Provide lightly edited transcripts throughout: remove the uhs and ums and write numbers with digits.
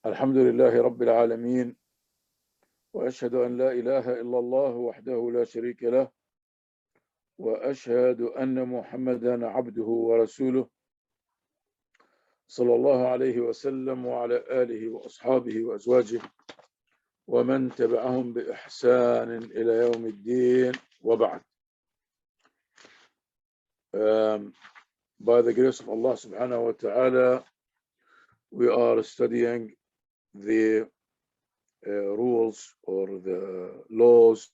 الحمد لله رب العالمين وأشهد أن لا إله إلا الله وحده لا شريك له وأشهد أن محمدا عبده ورسوله صلى الله عليه وسلم وعلى آله وأصحابه وأزواجه ومن تبعهم بإحسان إلى يوم الدين وبعد. By the grace of Allah subhanahu wa ta'ala, we are studying the rules or the laws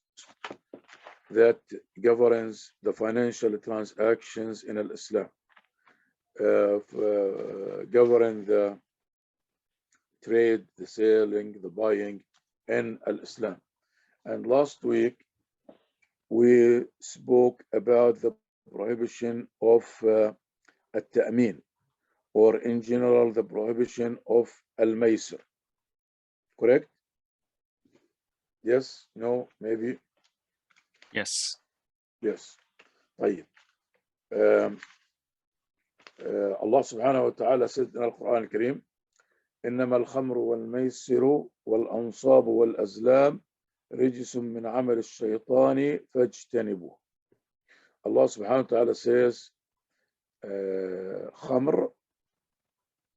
that governs the financial transactions in Islam, govern the trade, the selling, the buying in Islam. And last week we spoke about the prohibition of at-ta'min, or in general the prohibition of al-Maysir. Correct? Yes? No? Maybe? Yes. Yes. طيب. Allah subhanahu wa ta'ala said in Al-Quran al-Kareem, إنما الخمر والميسر والأنصاب والأزلام رجس من عمل الشيطان فاجتنبوه. Allah subhanahu wa ta'ala says khamr,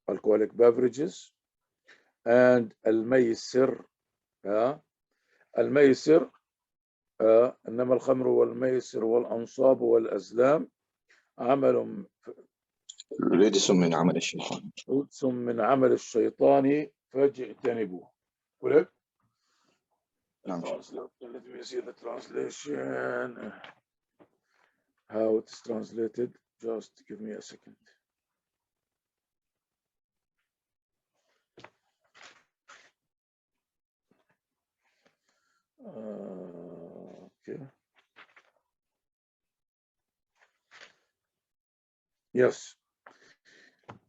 alcoholic beverages, and al-maysir. Al-maysir, إنما الخمر والميسر والأنصاب والأزلام عمل رجس من عمل الشيطان. رجس من عمل الشيطان فاجتنبوه. Correct? نعم. Let me see the translation. How it's translated. Just give me a second. Okay. Yes.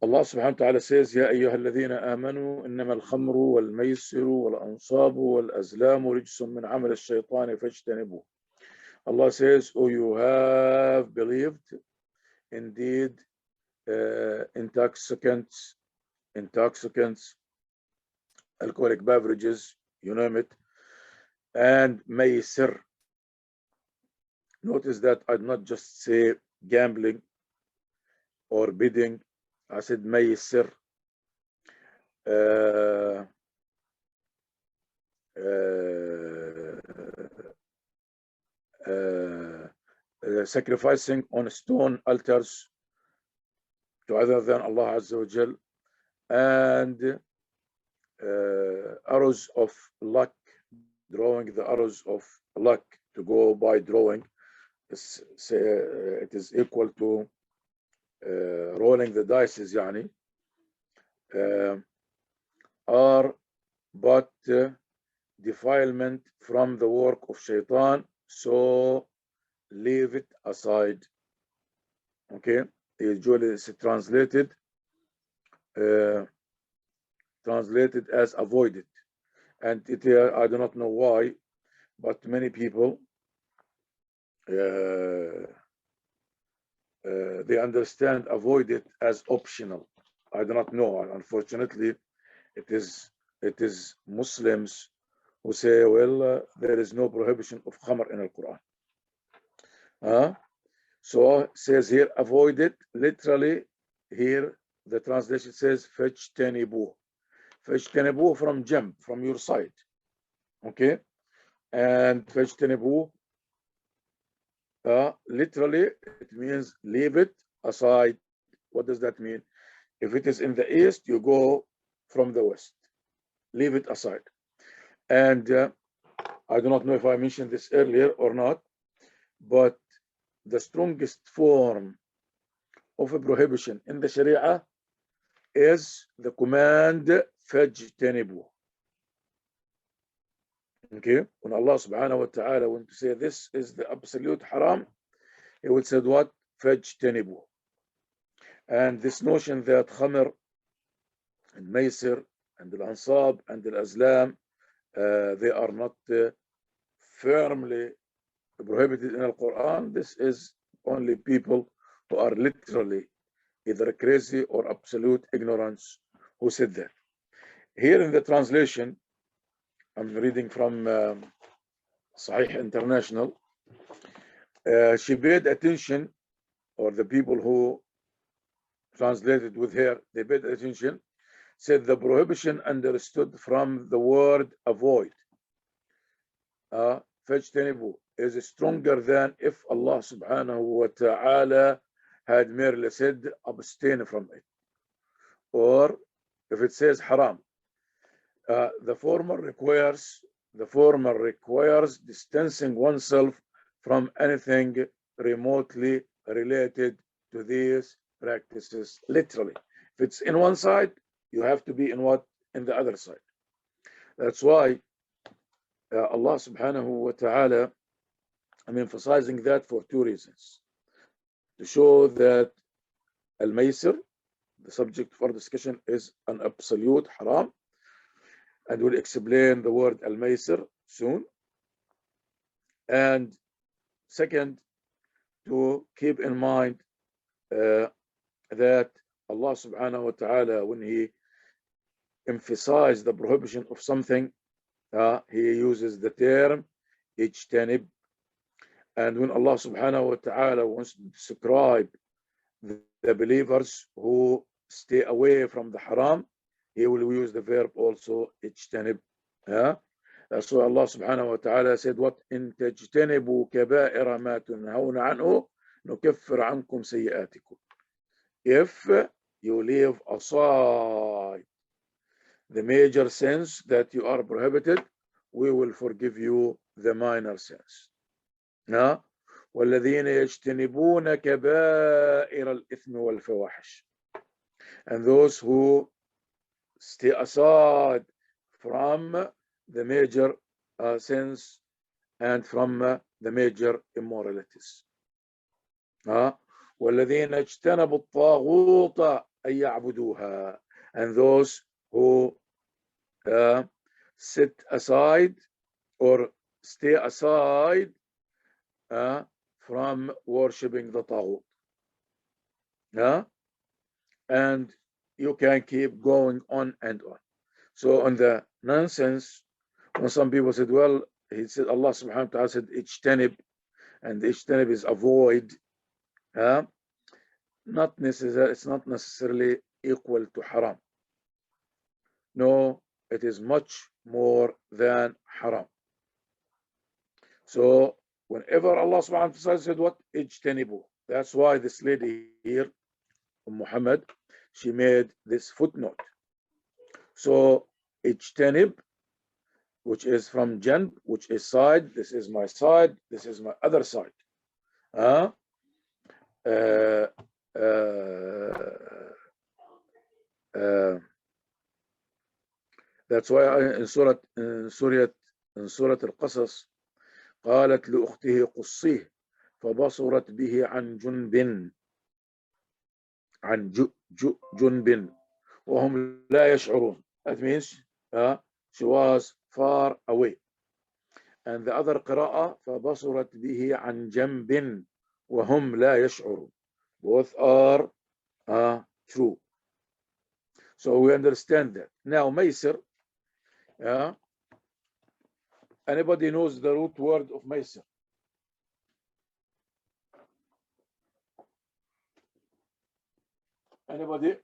Allah subhanahu wa ta'ala says, يا أيها الذين آمنوا إنما الخمر والميسر والأنصاب والأزلام رجس من عمل الشيطان فاجتنبوه. Allah says, oh, you have believed, indeed, intoxicants, alcoholic beverages, you name it, and Maysir. Notice that I did not just say gambling or bidding, I said Maysir. Sacrificing on stone altars to other than Allah Azza wa Jal, and arrows of luck, drawing the arrows of luck to go by drawing. It is equal to rolling the dice, يعني, are but defilement from the work of shaitan, so leave it aside. Okay, usually it's translated as avoid it, and it I do not know why, but many people they understand avoid it as optional. I do not know. Unfortunately, it is Muslims who say, well, there is no prohibition of khamr in the Quran. So it says here, avoid it. Literally, here the translation says fa'ij'tanibūhu. Fa'ij'tanibūhu from jump, from your side. Okay, and fa'ij'tanibūhu, literally it means leave it aside. What does that mean? If it is in the east, you go from the west. Leave it aside. And I do not know if I mentioned this earlier or not, but the strongest form of a prohibition in the Shariah is the command فَاجْتَنِبُوهُ. Okay, when Allah subhanahu wa ta'ala wants to say this is the absolute haram, he would say what? فَاجْتَنِبُوهُ. And this notion that khamr and maysir and al-ansab and al-azlam, they are not firmly prohibited in the Quran. This is only people who are literally either crazy or absolute ignorance who said that. here in the translation, I'm reading from Sahih International. She paid attention, or the people who translated with her, they paid attention, said the prohibition understood from the word avoid. Fa-ij'tanibūhu is stronger than if Allah subhanahu wa ta'ala had merely said abstain from it, or if it says haram. The former requires distancing oneself from anything remotely related to these practices. Literally, if it's in one side, you have to be in what? In the other side. That's why Allah subhanahu wa ta'ala, I'm emphasizing that for two reasons. To show that al-Maysir, the subject for discussion, is an absolute haram, and we'll explain the word al-Maysir soon. And second, to keep in mind that Allah subhanahu wa ta'ala, when He emphasized the prohibition of something, He uses the term ijtanib. And when Allah subhanahu wa ta'ala wants to describe the believers who stay away from the haram, He will use the verb also ijtanib. That's why Allah subhanahu wa ta'ala said, what? In tajtanibu kaba'ira ma tunhawna anhu nukaffir ankum sayyi'atikum. If you leave aside the major sins that you are prohibited, we will forgive you the minor sins. وَالَّذِينَ يَجْتَنِبُونَ كَبَائِرَ الْإِثْمِ وَالْفَوَاحِشِ. And those who stay aside from the major sins and from the major immoralities. وَالَّذِينَ اجْتَنَبُوا الطَّاغُوتَ أَن يَعْبُدُوهَا. And those who sit aside or stay aside from worshipping the Taghut. And you can keep going on and on. So on the nonsense, when some people said, well, He said, Allah subhanahu wa ta'ala said ijtanib, and ijtanib is avoid. Not necessarily, it's not necessarily equal to haram. No, it is much more than haram. So whenever Allah subhanahu wa ta'ala said what? Ijtanibu. That's why this lady here, Muhammad, she made this footnote. So ijtanib, which is from janb, which is side. This is my side. This is my other side. That's why in Surah Al-Qasas, قالت لأخته قصيه فبصرت به عن جنب وهم لا يشعرون. That means she was far away. And the other قراءة فبصرت به عن جنب وهم لا يشعرون. Both are true. So we understand that. Now Maysir, anybody knows the root word of Maysir? Anybody?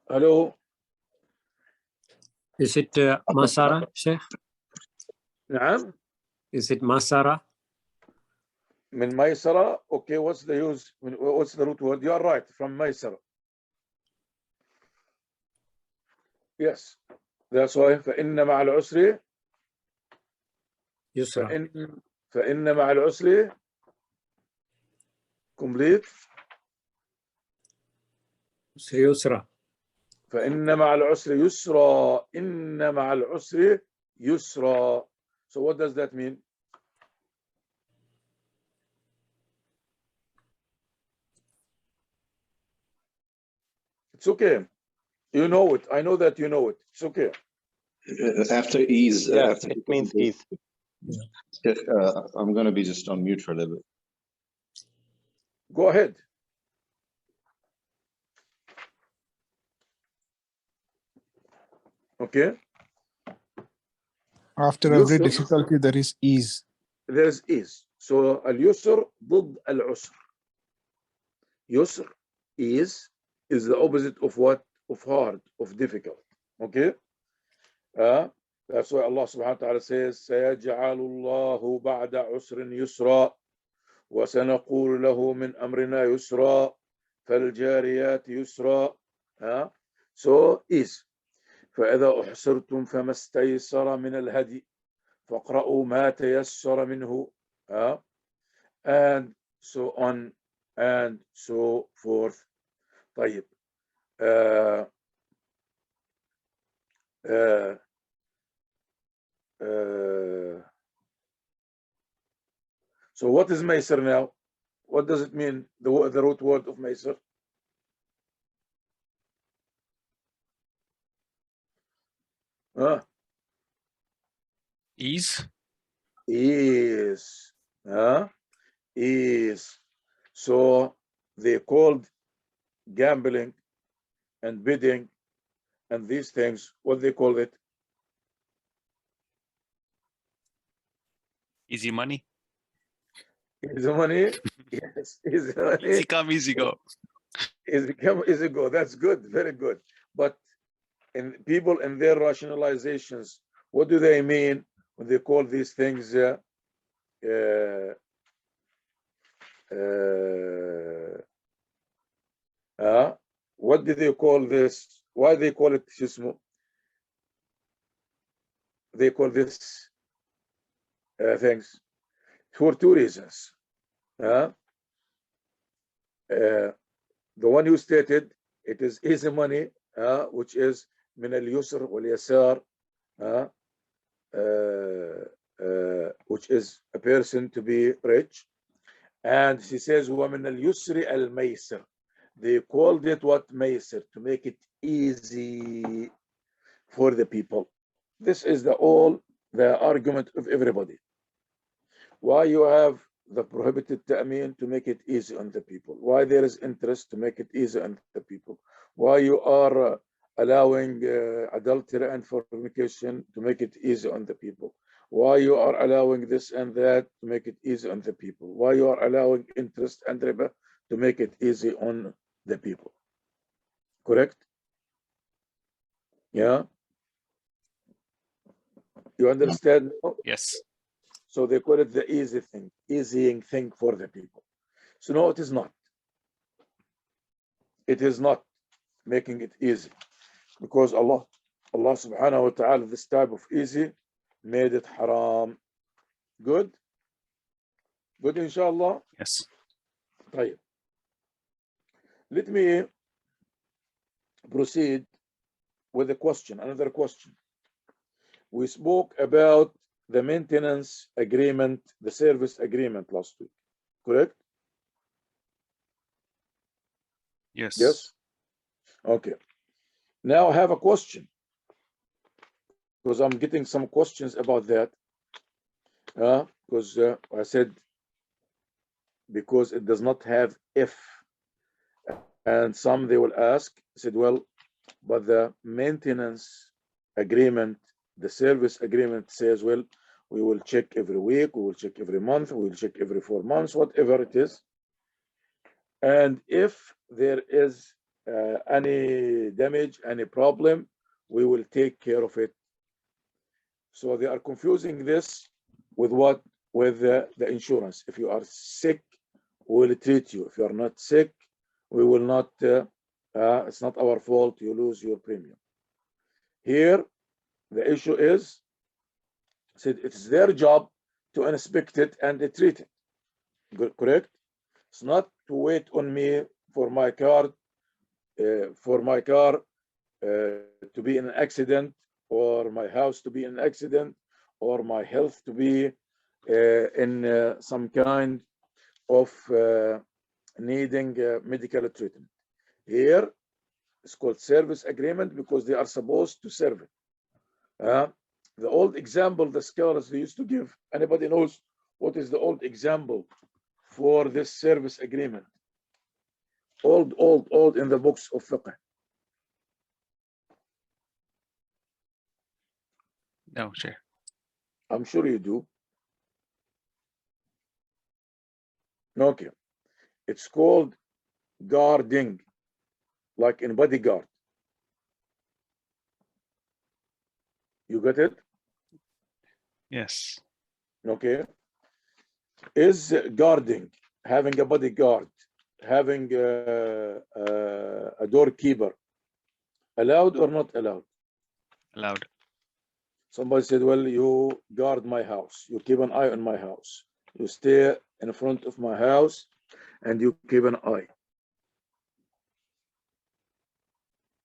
Hello? Is it Masara, Sheikh? نعم. Is it Masara? من ميسرة. Okay, what's the use? What's the root word? You are right, from ميسرة. Yes, that's why فإن مع العسر Yusra. فإن مع العسر complete. Yusra. فإن مع العسر يسرا. إن مع العسر يسرا. So what does that mean? It's okay. You know it. I know that you know it. It's okay. After ease, Yeah, after it means ease. I'm going to be just on mute for a little bit. Go ahead. Okay. After every Yusr, difficulty, there is ease. there is ease. So al-yusr ضد al-usr. Yusr is the opposite of what? Of hard, of difficult. Okay. That's why Allah subhanahu wa ta'ala says, سيجعل الله بعد عسر يسرا وسنقول له من أمرنا يسرا فالجاريات يسرا. So is. فإذا أحصرتم فما استيسر من الهدي فاقرأوا ما تيسر منه. And so on and so forth. طيب. So what is Maysir now? What does it mean, the root word of Maysir? Ease. Is. Is. So they called gambling and bidding and these things, what they call it? Easy money. Easy money. Yes, easy money. Easy come, easy go. Easy go. That's good. Very good. But in people in their rationalizations, what do they mean when they call these things what do they call this? Why they call it shismo? They call this things for two reasons. The one you stated, it is easy money, which is min al-yusr wal-yasar, which is a person to be rich. And she says, وَمِنَ الْيُسْرِ الْمَيْسِرِ. They called it what? Maysir, to make it easy for the people. This is the argument of everybody. Why you have the prohibited ta'meen? To make it easy on the people. Why there is interest? To make it easy on the people. Why you are allowing adultery and fornication? To make it easy on the people. Why you are allowing this and that? To make it easy on the people. Why you are allowing interest and riba? To make it easy on the people. Correct? Yeah. You understand? Yes. So they call it the easy thing, easying thing for the people. So no, it is not. It is not making it easy, because Allah subhanahu wa ta'ala, this type of easy made it haram. Good? Good, inshallah? Yes. طيب. Let me proceed with a question, another question. We spoke about the maintenance agreement, the service agreement last week, correct? Yes. Yes? Okay. Now I have a question, because I'm getting some questions about that. Because I said, because it does not have if. And some they will ask, said, well, but the maintenance agreement, the service agreement says, well, we will check every week, we will check every month, we will check every 4 months, whatever it is. And if there is any damage, any problem, we will take care of it. So they are confusing this with what? With the insurance. If you are sick, we will treat you. If you are not sick, we will not, it's not our fault, you lose your premium. Here, the issue is, said it's their job to inspect it and treat it. Correct? It's not to wait on me for my car, to be in an accident, or my house to be in an accident, or my health to be in some kind of needing medical treatment. Here, it's called service agreement because they are supposed to serve it. The old example the scholars they used to give, anybody knows what is the old example for this service agreement? Old in the books of fiqh. No, Sheikh. I'm sure you do. Okay. It's called guarding, like in bodyguard. You get it? Yes. Okay. Is guarding, having a bodyguard, having a doorkeeper, allowed or not allowed? Allowed. Somebody said, well, you guard my house. You keep an eye on my house. You stay in front of my house and you keep an eye.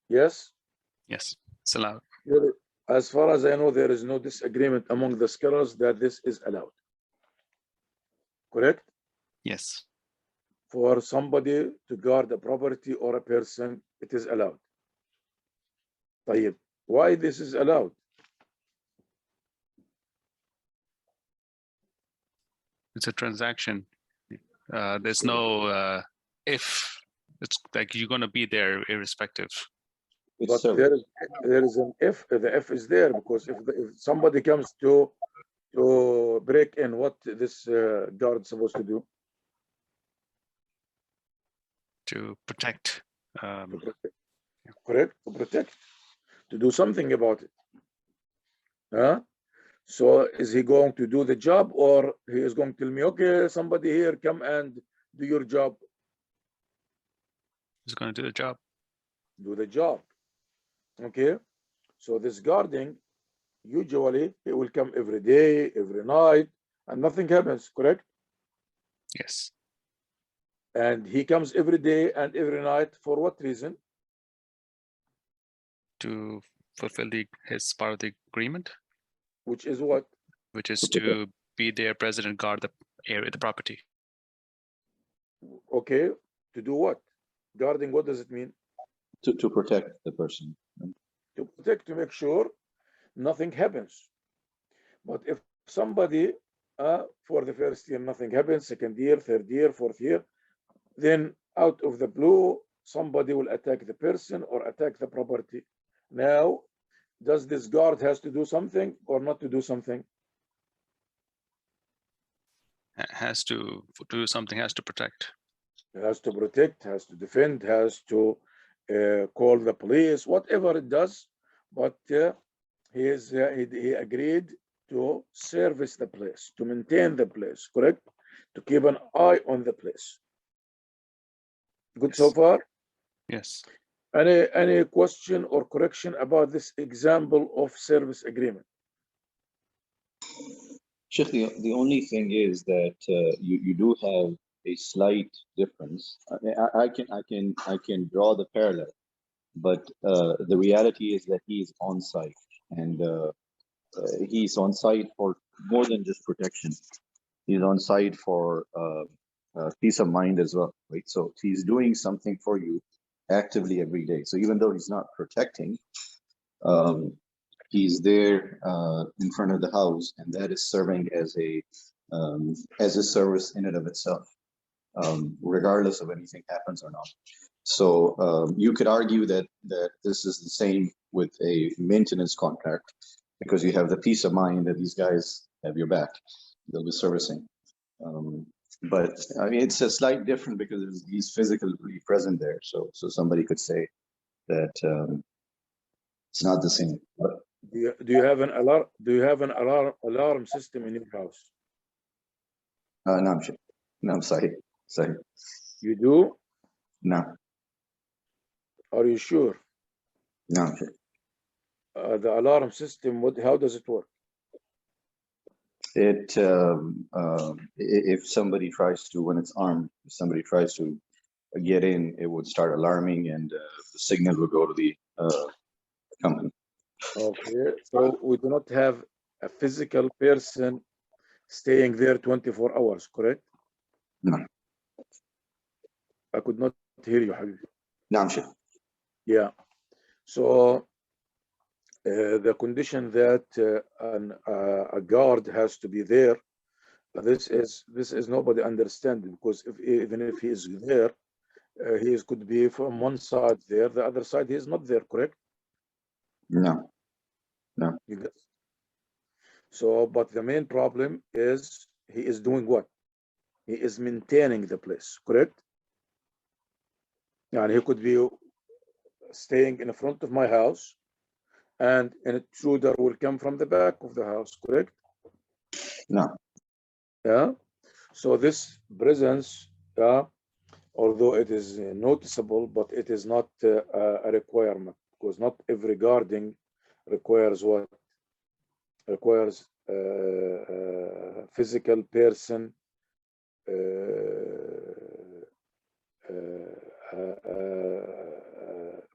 Yes? Yes, it's allowed. As far as I know, there is no disagreement among the scholars that this is allowed. Correct? Yes. For somebody to guard a property or a person, it is allowed. طيب. Why this is allowed? It's a transaction. There's no if. It's like you're going to be there irrespective. But there is an if. The if is there because if somebody comes to break in, what this guard is supposed to do? To protect. To protect. Correct? To protect. To do something about it. Huh? So is he going to do the job, or he is going to tell me, okay, somebody here, come and do your job? He's going to do the job. Do the job. Okay. So this guarding, usually he will come every day, every night, and nothing happens, correct? Yes. And he comes every day and every night for what reason? To fulfill his part of the agreement. Which is what? Which is to be their president, guard the area, the property. Okay. To do what? Guarding, what does it mean? To protect the person. To protect, to make sure nothing happens. But if somebody, for the first year, nothing happens, second year, third year, fourth year, then out of the blue, somebody will attack the person or attack the property. Now, does this guard has to do something or not to do something? Has to do something, has to protect. Has to protect, has to defend, has to call the police, whatever it does. But he agreed to service the place, to maintain the place, correct? To keep an eye on the place. Good. Yes. So far? Yes. Any question or correction about this example of service agreement? Sheikh, the only thing is that you do have a slight difference. I can draw the parallel, but the reality is that he is on site, and he's on site for more than just protection. He's on site for peace of mind as well, right? So he's doing something for you actively every day. So even though he's not protecting, he's there in front of the house, and that is serving as a service in and of itself, regardless of anything happens or not. So you could argue that this is the same with a maintenance contract, because you have the peace of mind that these guys have your back. They'll be servicing. But I mean, it's a slight different because he's physically present there. So somebody could say that it's not the same. But do you have an alarm? Do you have an alarm system in your house? no, I'm sure. No, I'm sorry. You do? No. Are you sure? No, I'm sure. The alarm system, how does it work? It if somebody tries to, when it's armed, if somebody tries to get in, it would start alarming, and the signal would go to the company. Okay, so we do not have a physical person staying there 24 hours, correct? No. I could not hear you, Habibi. No, I'm sure. Yeah. So the condition that a guard has to be there, this is nobody understand, because even if he is there, he could be from one side there, the other side he is not there, correct? No. You guess? So, but the main problem is he is doing what? He is maintaining the place, correct? And he could be staying in front of my house, and an intruder will come from the back of the house, correct? No. Yeah. So this presence, although it is noticeable, but it is not a requirement, because not every guarding requires what? Requires physical person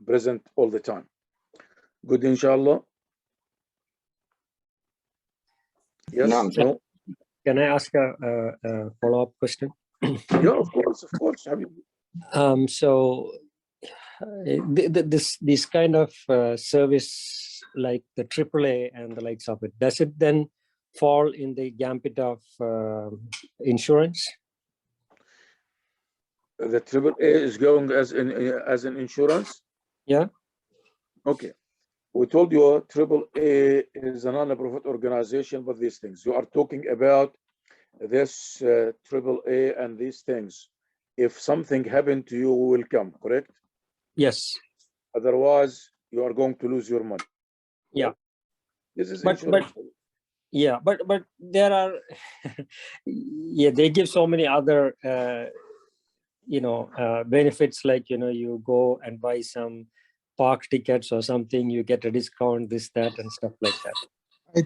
present all the time. Good, inshallah. Yes. No. Can I ask a follow-up question? Yeah, of course, Habibi. So this kind of service, like the AAA and the likes of it, does it then fall in the gambit of insurance? The AAA is going as an insurance. Yeah. Okay. We told you AAA is a non-profit organization, but these things you are talking about, this AAA and these things. If something happened to you, we will come, correct? Yes. Otherwise, you are going to lose your money. Yeah. This is But insurance. yeah, but there are yeah, they give so many other benefits, like you go and buy some park tickets or something, you get a discount, this, that, and stuff like that. I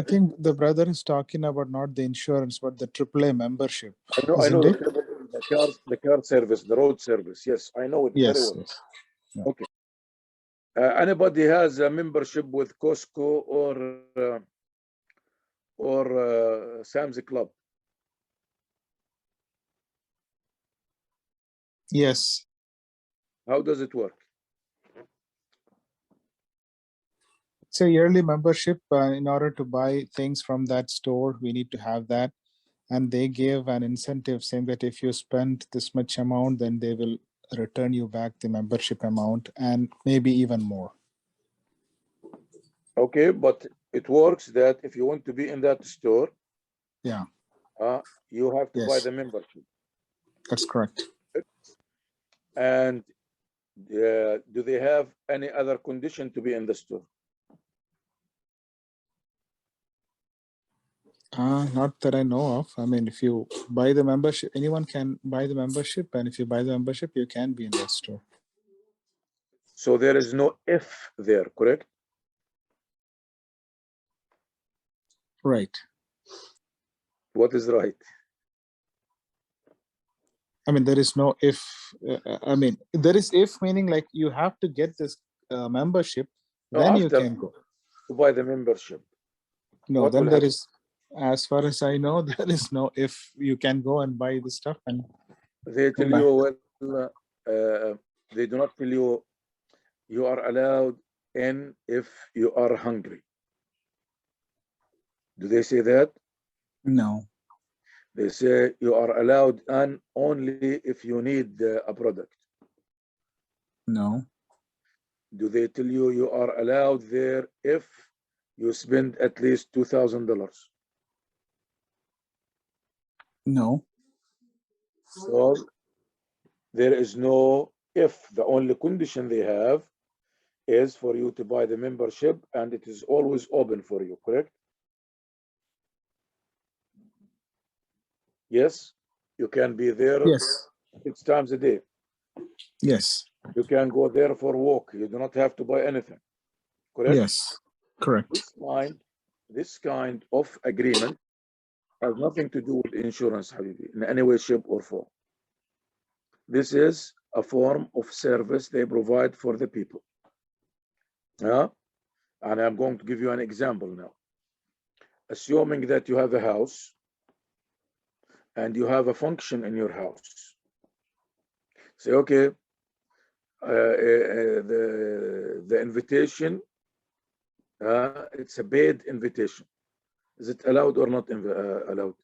think the brother is talking about not the insurance, but the AAA membership. I know Isn't it? the car service, the road service. Yes, I know it very Yes. well. Yes. Yeah. Okay. Anybody has a membership with Costco or Sam's Club? Yes. How does it work? It's a yearly membership. In order to buy things from that store, we need to have that. And they give an incentive saying that if you spend this much amount, then they will return you back the membership amount and maybe even more. Okay, but it works that if you want to be in that store, yeah, you have to buy yes, the membership. that's correct. And do they have any other condition to be in the store? Not that I know of. I mean, if you buy the membership, anyone can buy the membership, and if you buy the membership, you can be in that store. So there is no if there, correct? Right. What is right? I mean, there is no if. I mean, there is if, meaning like you have to get this membership, No, then you after can go. to buy the membership. No, What then will there happen? is, as far as I know, there is no if. You can go and buy the stuff and They tell come you, well, they do not tell you you are allowed in if you are hungry. Do they say that? No. They say you are allowed in only if you need a product. No. Do they tell you you are allowed there if you spend at least $2,000? No. So there is no if. The only condition they have is for you to buy the membership, and it is always open for you, correct? Yes, you can be there Yes. 6 times a day. Yes. You can go there for a walk. You do not have to buy anything, correct? Yes. Correct. This kind of agreement has nothing to do with insurance, Habibi, in any way, shape, or form. This is a form of service they provide for the people. Yeah? And I'm going to give you an example now. Assuming that you have a house and you have a function in your house. Say, okay, the invitation, it's a paid invitation. Is it allowed or not allowed?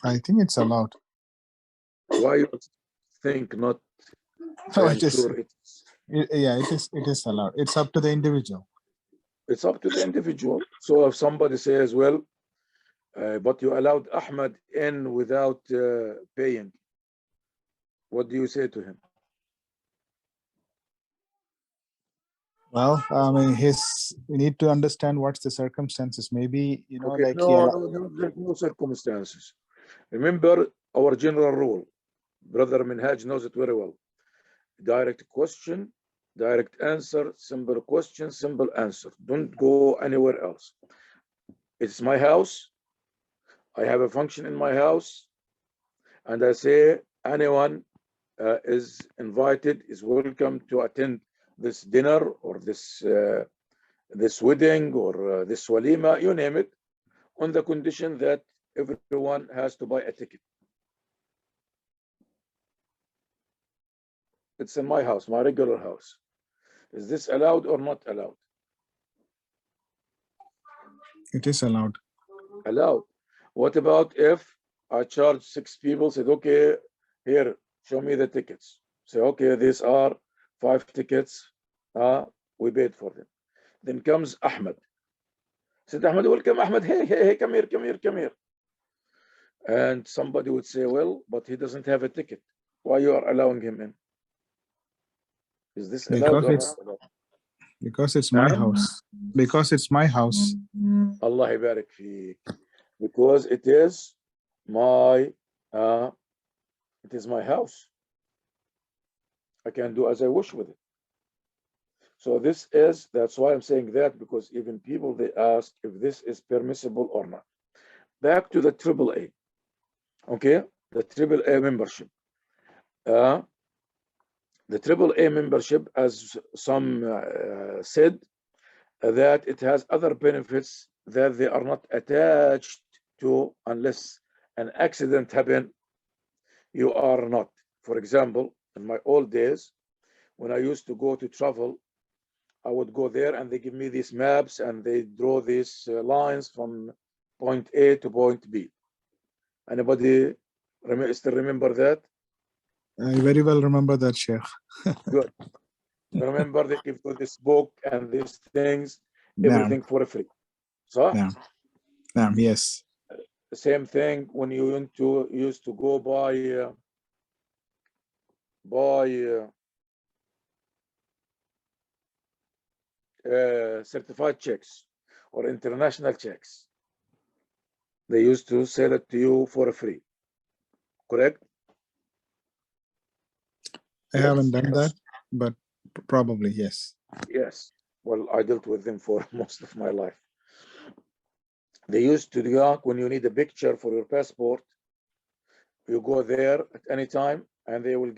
I think it's allowed. Why you think not? No, I'm it is. sure it's. Yeah, it is allowed. It's up to the individual. It's up to the individual. So if somebody says, well, but you allowed Ahmed in without paying, what do you say to him? Well, I mean, we need to understand what's the circumstances. Maybe, you know, Okay, like there's no circumstances. Remember our general rule. Brother Minhaj knows it very well. Direct question, direct answer, simple question, simple answer. Don't go anywhere else. It's my house. I have a function in my house. And I say anyone is invited, is welcome to attend this dinner or this wedding or this walima, you name it, on the condition that everyone has to buy a ticket. It's in my house, my regular house. Is this allowed or not allowed? it is allowed. Allowed. What about if I charge 6 people, said, okay, here, show me the tickets. Say, okay, these are 5 tickets. We paid for them. Then comes Ahmed. Said, Ahmed, welcome, Ahmed. Hey, come here. And somebody would say, well, but he doesn't have a ticket. Why you are allowing him in? Is this allowed or not allowed? Because it's my house. Because it's my house. Allah barik feek. Because it is my house. I can do as I wish with it. So that's why I'm saying that, because even people, they ask if this is permissible or not. Back to the AAA. Okay, the AAA membership. The AAA membership, as some said, that it has other benefits that they are not attached to unless an accident happen. You are not. For example, in my old days, when I used to go to travel, I would go there and they give me these maps and they draw these lines from point A to point B. Anybody still remember that? I very well remember that, Sheikh. Good. Remember, they give you this book and these things, everything for free. So, yes. the same thing when you used to go buy certified checks or international checks. They used to sell it to you for free. Correct? I haven't done that, but probably yes. Yes. Well, I dealt with them for most of my life. They used to do, when you need a picture for your passport, you go there at any time and they will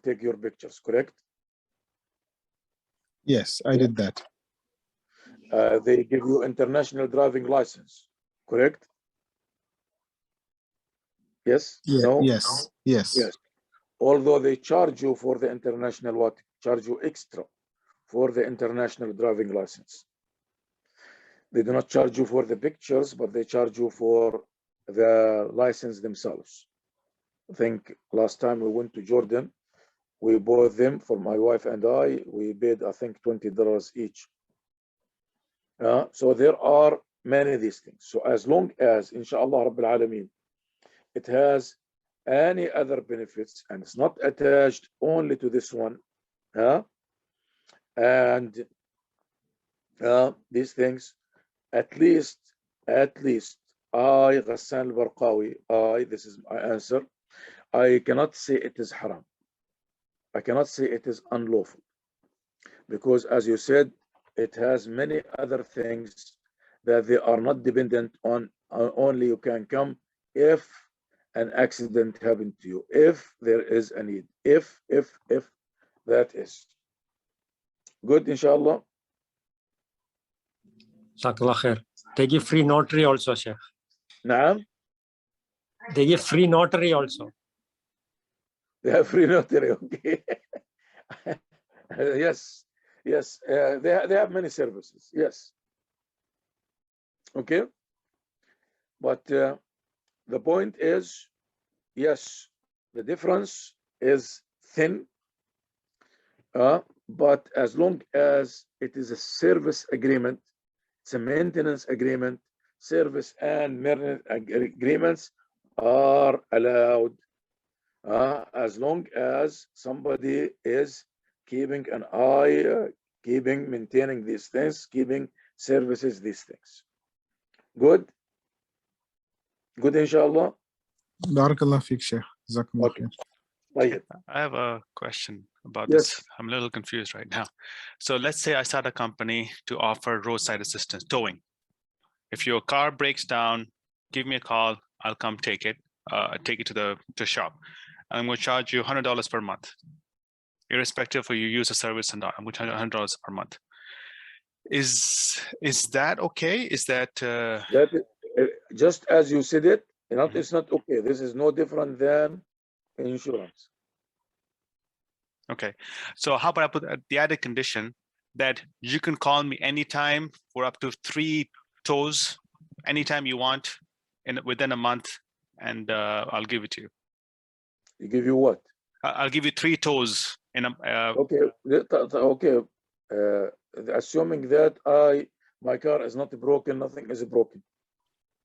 take your pictures, correct? Yes, I did that. They give you international driving license, correct? Yes? Yeah, No? yes. Although they charge you for the international charge you extra for the international driving license. They do not charge you for the pictures, but they charge you for the license themselves. I think last time we went to Jordan, we bought them for my wife and I. We paid, I think, $20 each. So there are many of these things. So as long as, inshallah, Rabbil Alameen, it has any other benefits and it's not attached only to this one, and these things, at least I, Ghassan al-Barqawi, this is my answer, I cannot say it is haram. I cannot say it is unlawful, because as you said, it has many other things that they are not dependent on. Only you can come if an accident happened to you, if there is a need, if that is good, inshallah. Jazakallah khair. They give free notary also, Sheikh. Naam? They give free notary also. They have free notary, okay. Yes, they have many services, yes. Okay, but the point is, yes, the difference is thin, but as long as it is a service agreement, it's a maintenance agreement, service and maintenance agreements are allowed as long as somebody is keeping an eye, maintaining these things, keeping services, these things. Good? Good, inshallah? Barakallah fiqh, Sheikh. Jazakumullah Okay. khair. طيب. I have a question about Yes. this. I'm a little confused right now. So let's say I start a company to offer roadside assistance, towing. If your car breaks down, give me a call. I'll come take it to the shop. I'm going to charge you $100 per month, irrespective of you use a service or not. I'm going to charge you $100 per month. Is that okay? Is that That is, just as you said it, it's not okay. This is no different than insurance. okay? So how about I put the added condition that you can call me anytime for up to 3 tows, anytime you want, within a month, and I'll give it to you. You give you what? I'll give you 3 tows in a. Okay. Okay. Assuming that my car is not broken, nothing is broken.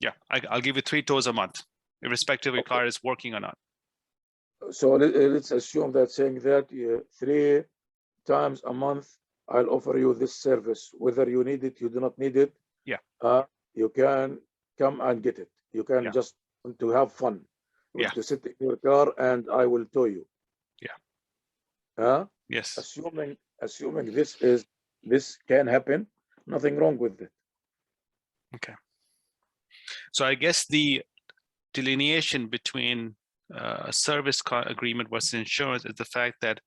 Yeah, I'll give you 3 tows a month, irrespective of your car is working or not. So let's assume that saying that 3 times a month, I'll offer you this service. Whether you need it, you do not need it. Yeah. You can come and get it. You can just to have fun. Yeah. To sit in your car and I will tow you. Yeah. Yes. Assuming this can happen, nothing wrong with it. Okay. So I guess the delineation between a service agreement versus insurance is the fact that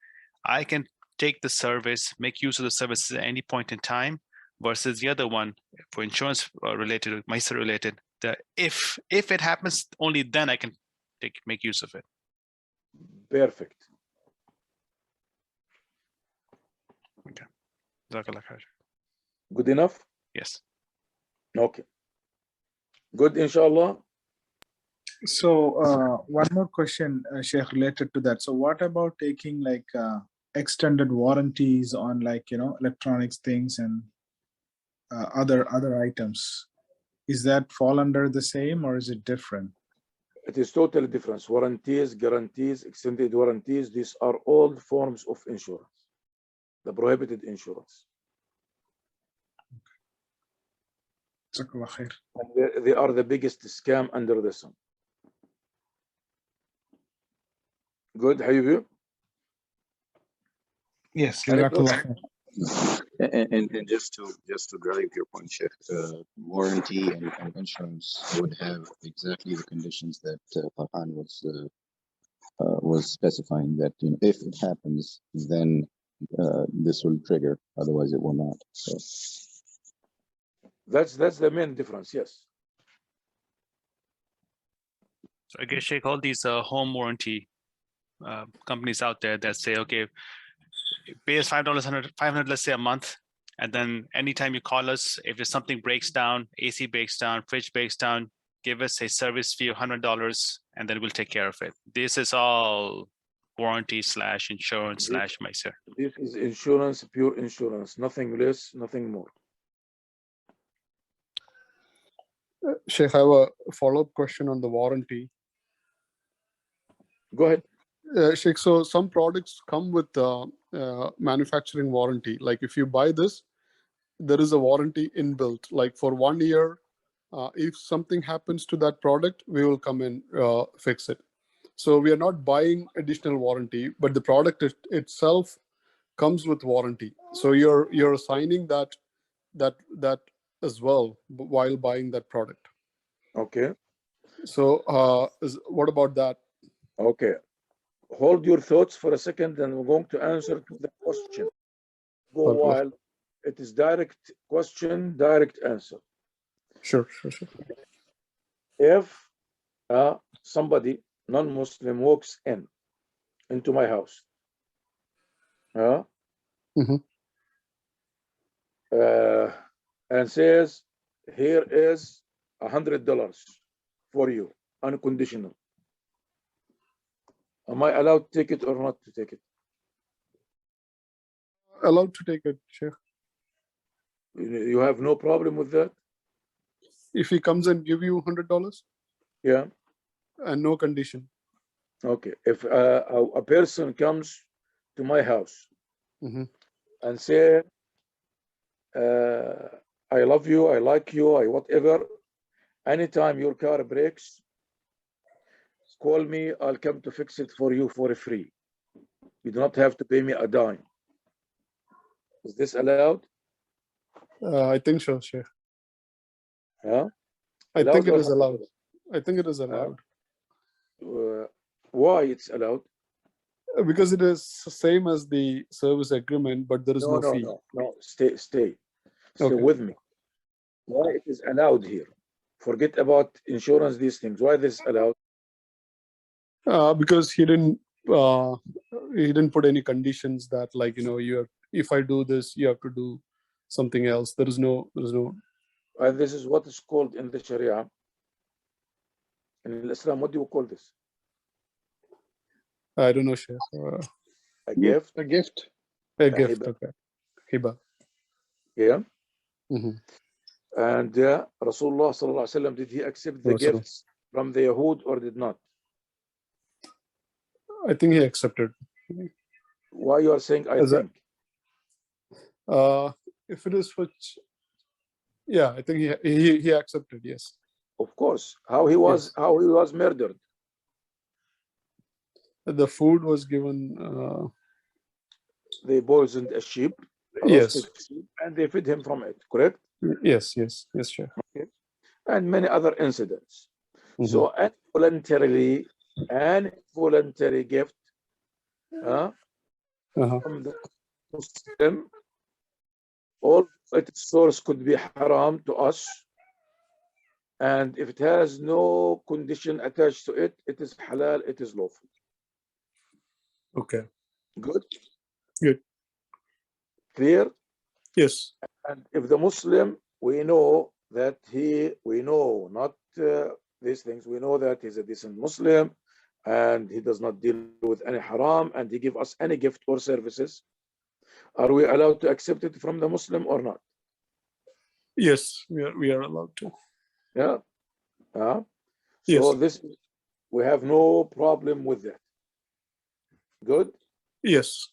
I can take the service, make use of the services at any point in time, versus the other one for insurance related, Maysir related, that if it happens, only then I can make use of it. Perfect. Okay. Jazakallah khair. Good enough? Yes. Okay. Good, inshallah. So one more question, Sheikh, related to that. So what about taking like extended warranties on like, electronics things and other items? Is that fall under the same or is it different? It is totally different. Warranties, guarantees, extended warranties, these are all forms of insurance, the prohibited insurance. Jazakallah khair. And they are the biggest scam under the sun. Good, Habibi? Yes. And Jazakallah khair. And just to drive your point, Sheikh, warranty and insurance would have exactly the conditions that Farhan was specifying, that if it happens, then this will trigger. Otherwise, it will not. So. that's the main difference. Yes. So I guess, Sheikh, all these home warranty companies out there that say, okay, pay us $500, let's say a month, and then anytime you call us, if there's something breaks down, AC breaks down, fridge breaks down, give us a service fee of $100, and then we'll take care of it. This is all warranty / insurance / Maysir. This is insurance, pure insurance, nothing less, nothing more. Sheikh, I have a follow-up question on the warranty. Go ahead. Sheikh, so some products come with manufacturing warranty. Like if you buy this, there is a warranty inbuilt. Like for 1 year, if something happens to that product, we will come and fix it. So we are not buying additional warranty, but the product itself comes with warranty. So you're assigning that as well while buying that product. Okay. So what about that? Okay. Hold your thoughts for a second, and we're going to answer to the question. Go while it is direct question, direct answer. Sure. If somebody non-Muslim walks into my house, and says, "Here is $100 for you, unconditional." Am I allowed to take it or not to take it? Allowed to take it, Sheikh. You have no problem with that? If he comes and give you $100 Yeah. and no condition. Okay. If a person comes to my house Mhm. and say, I love you, I like you, I whatever, anytime your car breaks, call me, I'll come to fix it for you for free. You do not have to pay me a dime. Is this allowed? I think so, Sheikh. Yeah. I think it or is not allowed. I think it is allowed. Why it's allowed? Because it is same as the service agreement, but there is no fee. No. Stay Okay. with me. Why it is allowed here? Forget about insurance, these things. Why this allowed? Because he didn't put any conditions that, like, you have, if I do this, you have to do something else. There is no. And this is what is called in the Shariah. In Islam, what do you call this? I don't know, Sheikh. A gift? A gift. A gift. hiba. Okay. Hiba. Yeah. Mhm. And Rasulullah sallallahu alaihi wasallam, did he accept the Rasul. gifts from the Yahud or did not? I think he accepted. Why you are saying I Is that- think? If it is for, yeah, I think he accepted. Yes. Of course. How he was murdered? The food was given. They poisoned a sheep, Yes. roasted sheep, and they fed him from it. Correct? Yes, Sheikh. And many other incidents. Mhm. So an voluntary gift from the Muslim, all its source could be haram to us. And if it has no condition attached to it, it is halal, it is lawful. Okay. Good? Good. Clear? Yes. And if the Muslim, we know that not these things, we know that he's a decent Muslim and he does not deal with any haram and he give us any gift or services, are we allowed to accept it from the Muslim or not? Yes, we are allowed to. Yeah. Yes. So we have no problem with that. Good. Yes.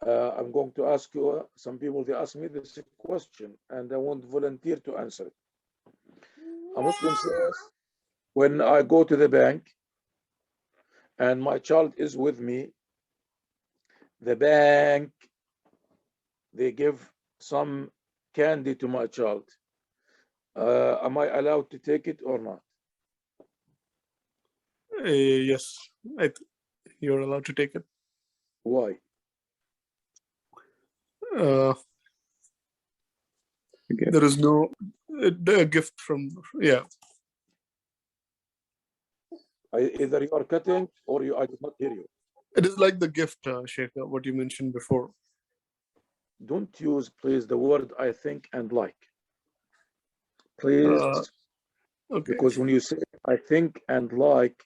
I'm going to ask you, some people, they ask me this question and I won't volunteer to answer it. A Muslim says, when I go to the bank and my child is with me, the bank, they give some candy to my child. Am I allowed to take it or not? Yes. You're allowed to take it. Why? There is no a gift from, yeah. Either you are cutting or I did not hear you. It is like the gift, Sheikh, what you mentioned before. Don't use, please, the word I think and like. Please, Okay. because when you say I think and like,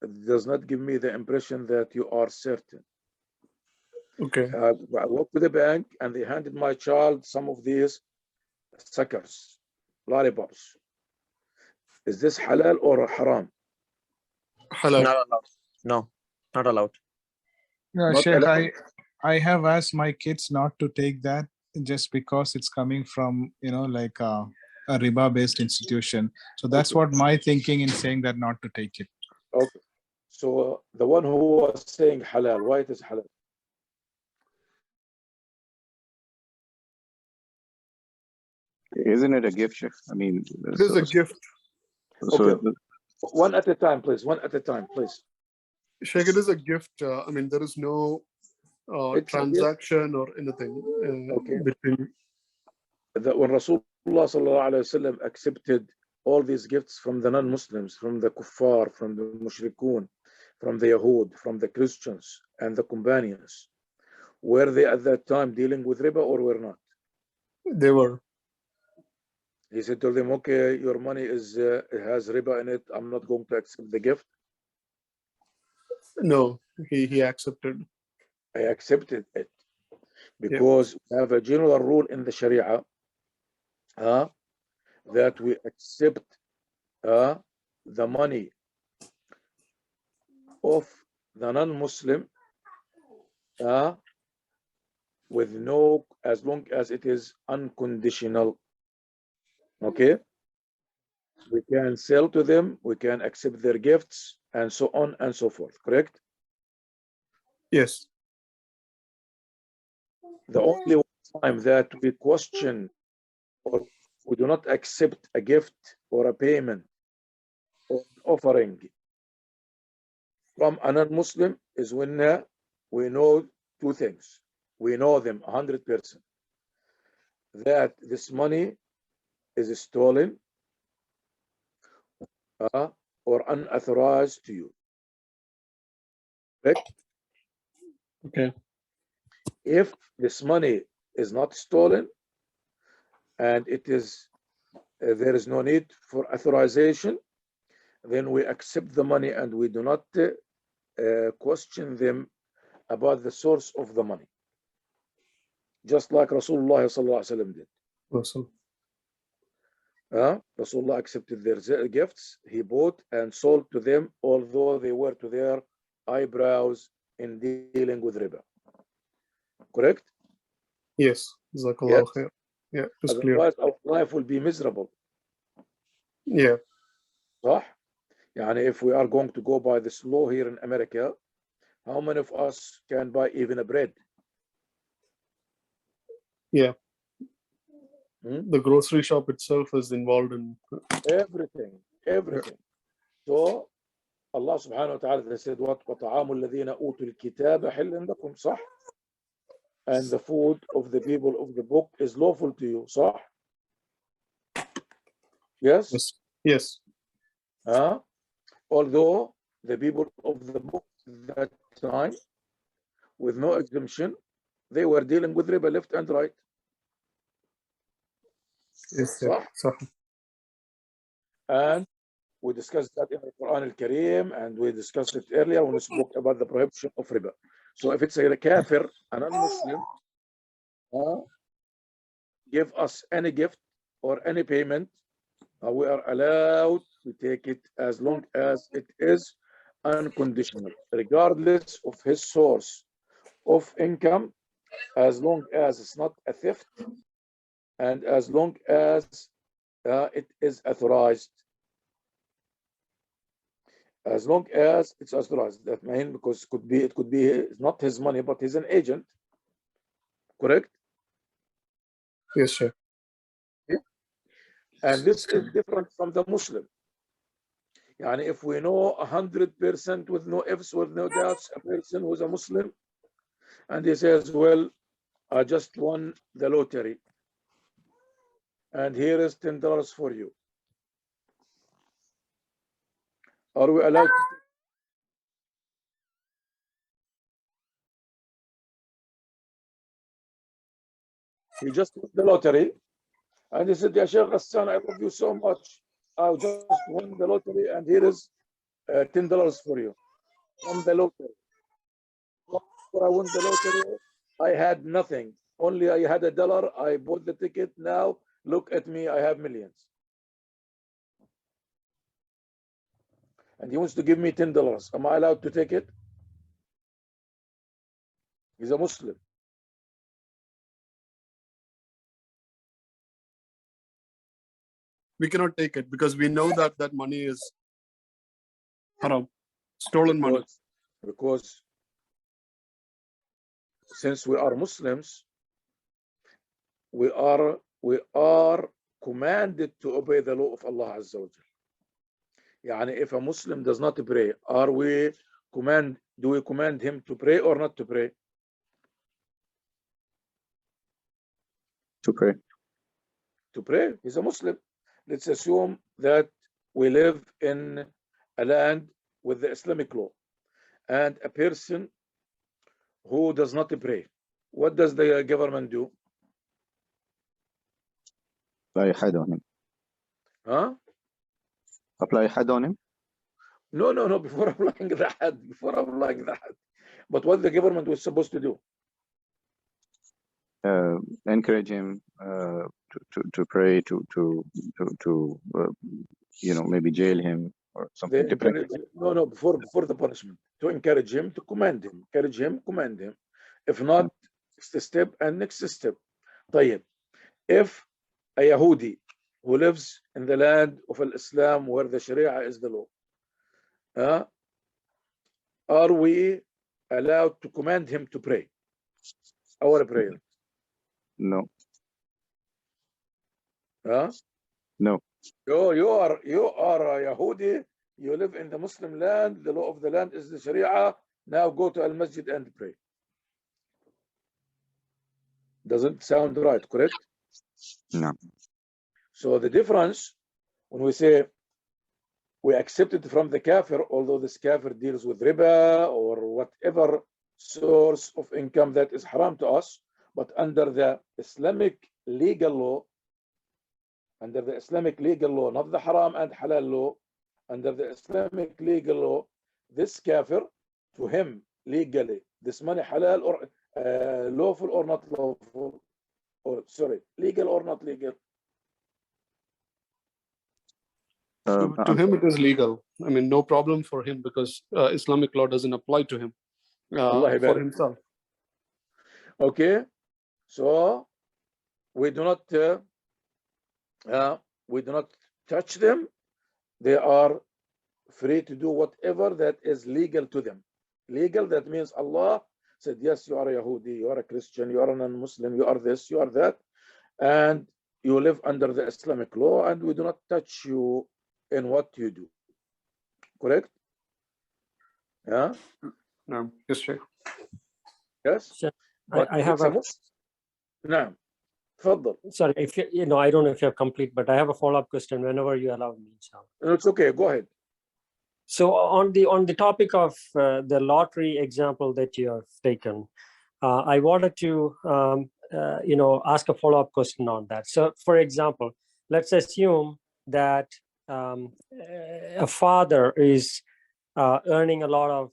it does not give me the impression that you are certain. Okay. I walked to the bank and they handed my child some of these suckers, lollipops. Is this halal or haram? Halal. Not allowed. No, not allowed. Yeah, Not Sheikh, allowed? I have asked my kids not to take that just because it's coming from, like a riba-based institution. So that's Okay. what my thinking in saying that not to take it. Okay. So the one who was saying halal, why it is halal? Isn't it a gift, Sheikh? I mean, It is a gift. So Okay. One at a time, please. One at a time, please. Sheikh, it is a gift. I mean, there is no transaction or anything Okay. between. That when Rasulullah sallallahu alaihi wasallam accepted all these gifts from the non-Muslims, from the kuffar, from the mushrikun, from the Yahud, from the Christians, and the companions, were they at that time dealing with riba or were not? They were. He said to them, okay, your money it has riba in it. I'm not going to accept the gift. No, he accepted. I accepted it because we have a general rule in the Sharia that we accept the money of the non-Muslim with no, as long as it is unconditional. Okay, we can sell to them, we can accept their gifts, and so on and so forth. Correct? Yes. The only time that we question or we do not accept a gift or a payment or offering from a non-Muslim is when we know two things. We know them 100%, that this money is stolen or unauthorized to you. Correct? Okay. If this money is not stolen and it is there is no need for authorization, then we accept the money and we do not question them about the source of the money, just like Rasulullah sallallahu alaihi wasallam did. Awesome. Rasulullah accepted their gifts. He bought and sold to them, although they were to their eyebrows in dealing with riba. Correct? Yes. Jazakallah khair. Yeah, it's clear. Otherwise, our life will be miserable. Yeah. صح? يعني if we are going to go by this law here in America, how many of us can buy even a bread? Yeah. The grocery shop itself is involved in everything. So Allah subhanahu wa ta'ala said, وَطَعَامُ الَّذِينَ أُوتُوا الْكِتَابَ حِلٌّ لَكُمْ صح? And the food of the people of the book is lawful to you, صح? Yes? Yes. Although the people of the book at that time, with no exemption, they were dealing with riba left and right. Yes. And we discussed that in the Quran al-Kareem, and we discussed it earlier when we spoke about the prohibition of riba. So if it's a kafir, a non-Muslim, give us any gift or any payment, we are allowed to take it as long as it is unconditional, regardless of his source of income, as long as it's not a theft, and as long as it is authorized. As long as it's authorized, that means because it could be not his money, but he's an agent. Correct? Yes, sir. And this is different from the Muslim. And if we know 100% with no ifs, with no doubts, a person who's a Muslim, and he says, well, I just won the lottery, and here is $10 for you. Are we allowed to? He just won the lottery, and he said, Ya Sheikh Ghassan, I love you so much. I just won the lottery, and here is $10 for you from the lottery. Before I won the lottery, I had nothing. Only I had $1. I bought the ticket. Now look at me, I have millions. And he wants to give me $10. Am I allowed to take it? He's a Muslim. We cannot take it because we know that that money is haram, stolen money. Because since we are Muslims, we are commanded to obey the law of Allah Azza wa Jal. Yani if a Muslim does not pray, do we command him to pray or not to pray? To pray. To pray. He's a Muslim. Let's assume that we live in a land with the Islamic law, and a person who does not pray, what does the government do? Apply had on him. Huh? Apply had on him? No, before applying the had. But what the government was supposed to do? Encourage him to pray, to maybe jail him or something. No, before the punishment, to encourage him, to command him, command him. If not, next step and next step. طيب, if a Yahudi who lives in the land of Islam where the Sharia is the law, are we allowed to command him to pray our prayer? No. No. You are a Yahudi. You live in the Muslim land. The law of the land is the Sharia. Now go to Al Masjid and pray. Doesn't sound right, correct? No. So the difference when we say we accept it from the kafir, although this kafir deals with riba or whatever source of income that is haram to us, but under the Islamic legal law, not the haram and halal law, under the Islamic legal law, this kafir, to him legally, this money halal or lawful or not lawful, or sorry, legal or not legal? To him, it is legal. I mean, no problem for him because Islamic law doesn't apply to him for himself. Okay, so we do not touch them. They are free to do whatever that is legal to them. Legal, that means Allah said, yes, you are a Yahudi, you are a Christian, you are a non-Muslim, you are this, you are that, and you live under the Islamic law, and we do not touch you in what you do. Correct? Yeah? No, yes, Sheikh. Yes? Sure. But I have a... No. Tfaddal. Sorry, if you, I don't know if you're complete, but I have a follow-up question whenever you allow me. It's okay, go ahead. So on the topic of the lottery example that you have taken, I wanted to ask a follow-up question on that. So for example, let's assume that a father is earning a lot of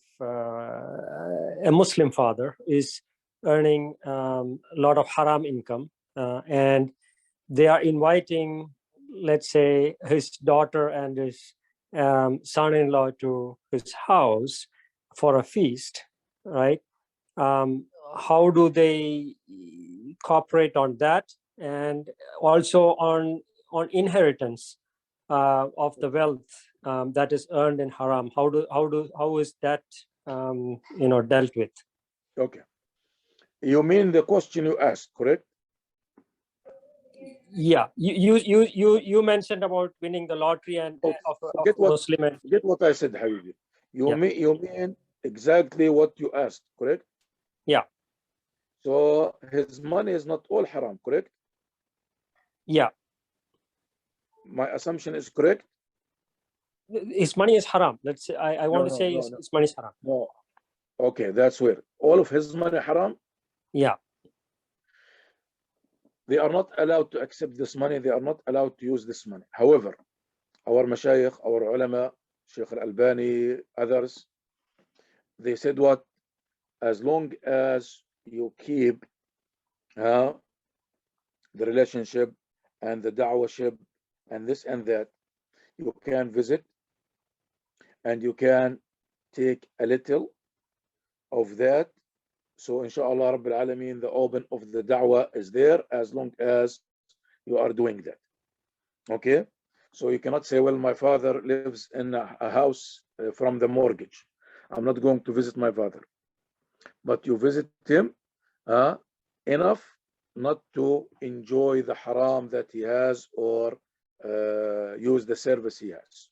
a Muslim father is earning a lot of haram income, and they are inviting, let's say, his daughter and his son-in-law to his house for a feast, right? How do they cooperate on that, and also on inheritance of the wealth that is earned in haram? How is that dealt with? Okay, you mean the question you asked, correct? Yeah, you mentioned about winning the lottery and of Muslim. Get what I said, Habibi. You mean exactly what you asked, correct? Yeah. So his money is not all haram, correct? Yeah. My assumption is correct? His money is haram. Let's say I want to say his money is haram. No. Okay, that's where all of his money haram. Yeah. They are not allowed to accept this money. They are not allowed to use this money. However, our mashayikh, our ulama, Sheikh Al-Albani, others, they said what? As long as you keep the relationship and the da'wahship and this and that, you can visit and you can take a little of that. So inshallah Rabbil Alameen, the open of the da'wah is there as long as you are doing that. Okay? So you cannot say, well, my father lives in a house from the mortgage. I'm not going to visit my father. But you visit him enough not to enjoy the haram that he has or use the service he has.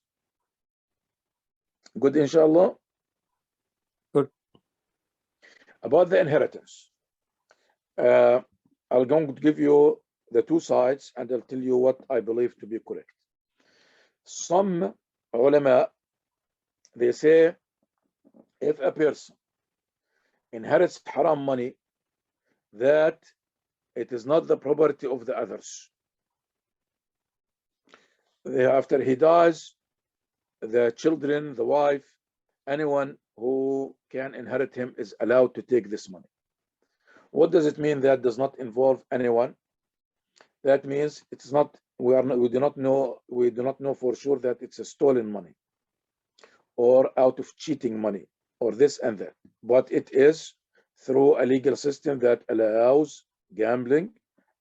Good, inshallah? Good. About the inheritance, I'm going to give you the two sides and I'll tell you what I believe to be correct. Some ulama, they say if a person inherits haram money, that it is not the property of the others. After he dies, the children, the wife, anyone who can inherit him is allowed to take this money. What does it mean that does not involve anyone? that means it's not, we do not know for sure that it's a stolen money or out of cheating money or this and that, but it is through a legal system that allows gambling,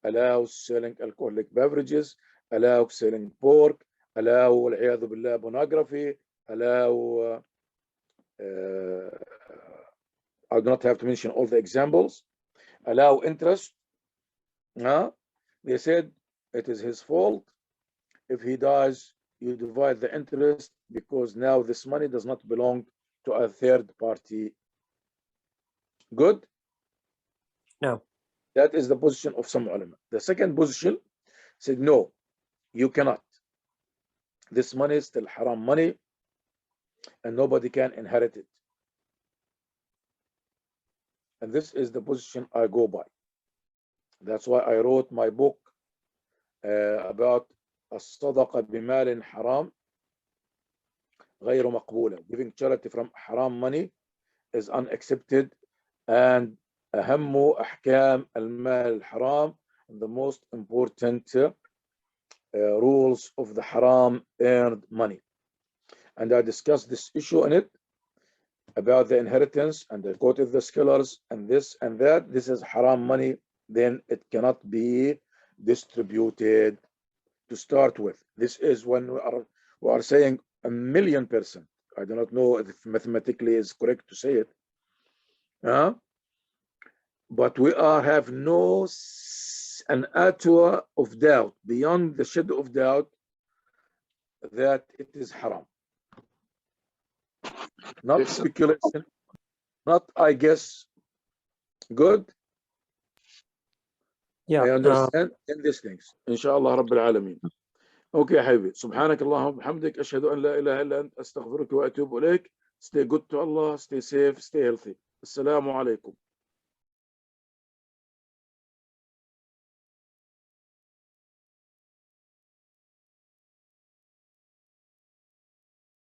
allows selling alcoholic beverages, allows selling pork, allow والعياذ بالله pornography, allow I do not have to mention all the examples, allow interest. They said it is his fault. If he dies, you divide the interest because now this money does not belong to a third party. Good? No. That is the position of some ulama. The second position said, no, you cannot. This money is still haram money and nobody can inherit it. And this is the position I go by. That's why I wrote my book about الصدقة بمال حرام غير مقبولة. Giving charity from haram money is unaccepted, and أهم أحكام المال الحرام, the most important rules of the haram earned money. And I discussed this issue in it about the inheritance, and I quoted the scholars and this and that. This is haram money, then it cannot be distributed to start with. This is when we are saying 1,000,000%. I do not know if mathematically is correct to say it. But we have no an atom of doubt, beyond the shadow of doubt, that it is haram. Not speculation, not I guess. Good? Yeah. I understand in these things. Inshallah Rabbil Alameen. Okay, حبيبي. سبحانك اللهم وبحمدك أشهد أن لا إله إلا أنت أستغفرك وأتوب إليك. Stay good to Allah, stay safe, stay healthy. Assalamu alaikum.